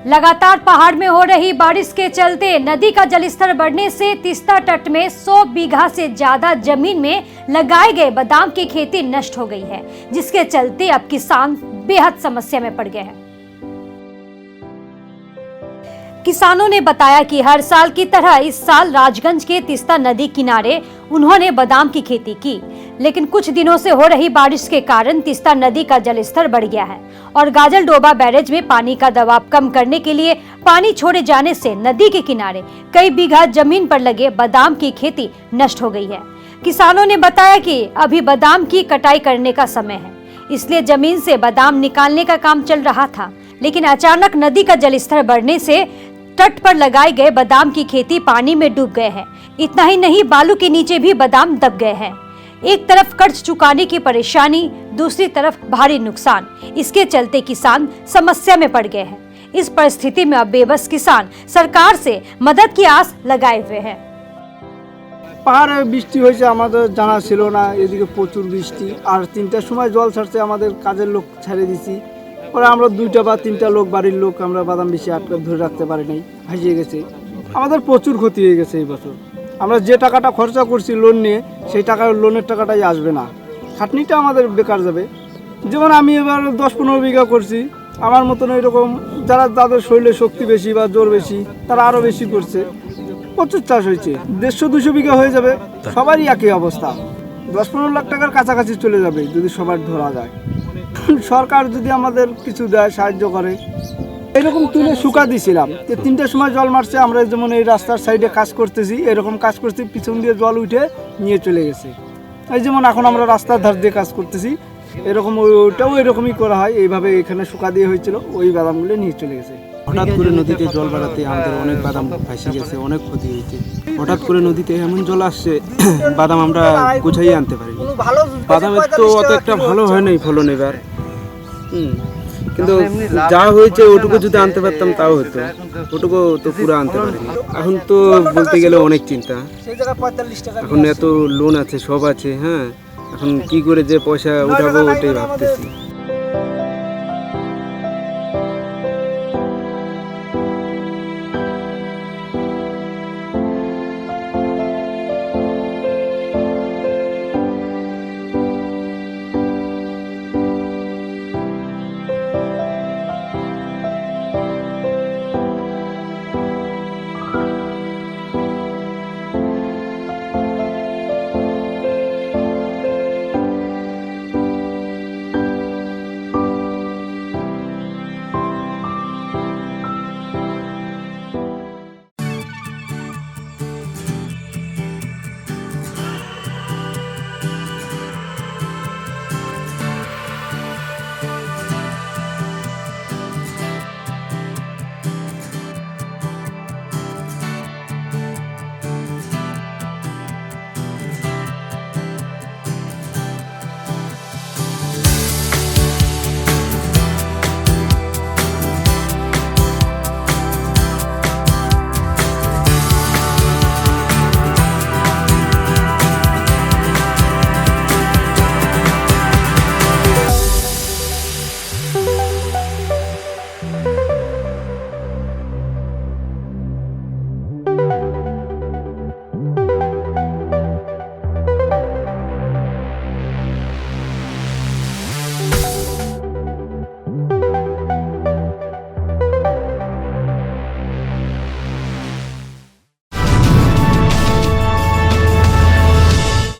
लगातार पहाड़ में हो रही बारिश के चलते नदी का जलस्तर बढ़ने से तीस्ता तट में 100 बीघा से ज्यादा जमीन में लगाए गए बादाम की खेती नष्ट हो गई है, जिसके चलते अब किसान बेहद समस्या में पड़ गए हैं। किसानों ने बताया कि हर साल की तरह इस साल राजगंज के तीस्ता नदी किनारे उन्होंने बादाम की खेती की, लेकिन कुछ दिनों से हो रही बारिश के कारण तीस्ता नदी का जलस्तर बढ़ गया है और गाजल डोबा बैरेज में पानी का दबाव कम करने के लिए पानी छोड़े जाने से नदी के किनारे कई बीघा जमीन पर लगे बादाम की खेती नष्ट हो गई है। किसानों ने बताया कि अभी बादाम की कटाई करने का समय है, इसलिए जमीन से बादाम निकालने का काम चल रहा था, लेकिन अचानक नदी का जलस्तर बढ़ने से तट पर लगाए गए बादाम की खेती पानी में डूब गए हैं। इतना ही नहीं, बालू के नीचे भी बादाम दब गए हैं। एक तरफ कर्ज चुकाने की परेशानी, दूसरी तरफ भारी नुकसान। इसके चलते किसान समस्या में पड़ गए हैं। इस परिस्थिति में अब बेबस किसान सरकार से मदद की आस लगाए हुए हैं। পাহাড়ে বৃষ্টি হয়েছে, আমাদের জানা ছিল না। এদিকে প্রচুর বৃষ্টি, আর 3টার সময় জল ছাড়ছে, আমাদের কাজের লোক ছেড়ে দিছি। পরে আমরা 2টা বা 3টা লোক, বাড়ির লোক, আমরা বাদাম বেশি আটকে ধরে রাখতে পারি নাই, ভাসিয়ে গেছে। আমাদের প্রচুর ক্ষতি হয়ে গেছে এই বছর। আমরা যে টাকাটা খরচা করছি লোন নিয়ে, সেই টাকা লোনের টাকাটাই আসবে না, খাটনিটা আমাদের বেকার যাবে। যেমন আমি এবার 10-15 বিঘা করছি, আমার মতন এরকম যারা তাদের শরীরে শক্তি বেশি বা জোর বেশি, তারা আরও বেশি করছে। প্রচুর চাষ হয়েছে, 150-200 বিঘা হয়ে যাবে। সবারই একই অবস্থা, 10-15 লাখ টাকার কাছাকাছি চলে যাবে যদি সবার ধরা যায়। সরকার যদি আমাদের কিছু দেয়, সাহায্য করে। এরকম তুলে শুকা দিয়েছিলাম যে 3টার সময় জল মারছে, আমরা যেমন এই রাস্তার সাইডে কাজ করতেছি, এরকম কাজ করছি, পিছন দিয়ে জল উঠে নিয়ে চলে গেছে। এই যেমন এখন আমরা রাস্তার ধার দিয়ে কাজ করতেছি, এরকম ওইটাও এরকমই করা হয়। এইভাবে এখানে শুকা দিয়ে হয়েছিল, ওই বাদামগুলো নিয়ে চলে গেছে। হঠাৎ করে নদীতে জল বাড়াতে আমাদের অনেক বাদাম ভাসে গেছে, অনেক ক্ষতি হয়েছে। হঠাৎ করে নদীতে এমন জল আসছে, বাদাম আমরা গুছাইয়ে আনতে পারিনি। বাদামের তো অত একটা ভালো হয় নাই ফলন এবার, কিন্তু যা হয়েছে ওটুকু যদি আনতে পারতাম তাও হতো, ওটুকু তো পুরো আনতে পারিনি। এখন তো বলতে গেলে অনেক চিন্তা, এখন এত লোন আছে, সব আছে, হ্যাঁ, এখন কি করে যে পয়সা উঠাবো ওটাই ভাবতেছি।